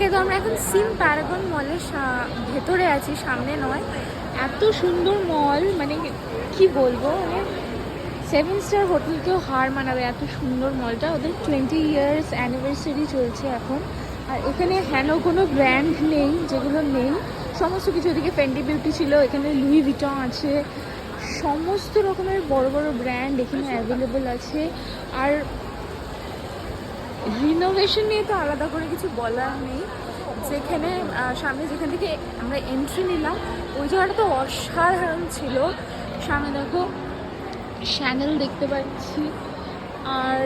ওকে, তো আমরা এখন সিম প্যারাগন মলের ভেতরে আছি, সামনে নয়। এত সুন্দর মল, মানে কি বলবো, মানে 7 স্টার হোটেলকেও হার মানাবে এত সুন্দর মলটা। ওদের 20 ইয়ার্স অ্যানিভার্সারি চলছে এখন। আর এখানে হেন কোনো ব্র্যান্ড নেই যেগুলো নেই, সমস্ত কিছু। ওদিকে ফেন্ডি বিউটি ছিল, এখানে লুই ভিটং আছে, সমস্ত রকমের বড় বড় ব্র্যান্ড এখানে অ্যাভেলেবল আছে। আর রিনোভেশন নিয়ে তো আলাদা করে কিছু বলার নেই। যেখানে সামনে যেখান থেকে আমরা এন্ট্রি নিলাম, ওই জায়গাটা তো অসাধারণ ছিল। সামনে দেখো শ্যানেল দেখতে পাচ্ছি, আর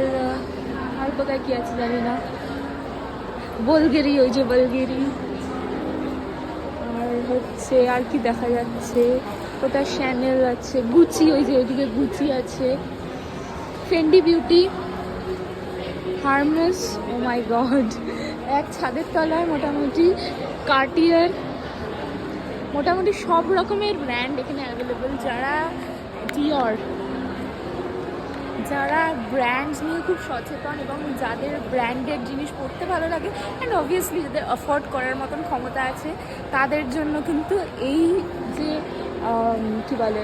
আর কোথায় কী আছে জানি না, বলগেরি, ওই যে বলগেরি। আর হচ্ছে আর কি দেখা যাচ্ছে, ওটা শ্যানেল আছে, গুচি, ওই যে ওইদিকে গুচি আছে, ফেন্ডি বিউটি, হারমলেস। ও মাই গড, এক ছাদের তলায় মোটামুটি কার্টিয়ার, মোটামুটি সব রকমের ব্র্যান্ড এখানে অ্যাভেলেবল। যারা ব্র্যান্ড নিয়ে খুব সচেতন এবং যাদের ব্র্যান্ডেড জিনিস পরতে ভালো লাগে, অ্যান্ড অবভিয়াসলি যাদের অ্যাফোর্ড করার মতন ক্ষমতা আছে, তাদের জন্য কিন্তু এই যে কী বলে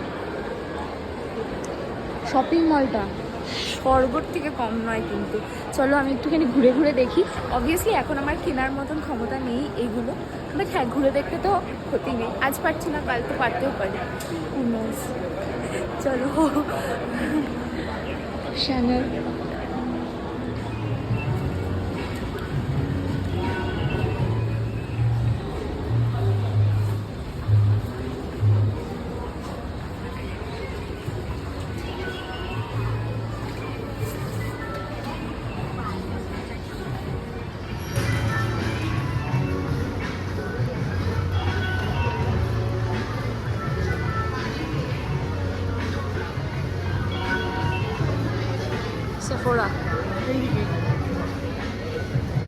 শপিং মলটা স্বর্গর থেকে কম নয় কিন্তু। চলো আমি একটুখানি ঘুরে ঘুরে দেখি। অবভিয়াসলি এখন আমার কেনার মতন ক্ষমতা নেই এইগুলো, বাট হ্যাঁ, ঘুরে দেখতে তো ক্ষতি নেই। আজ পারছি না, কাল তো পারতেও পারি। চলো শ্যানেল। Sephora.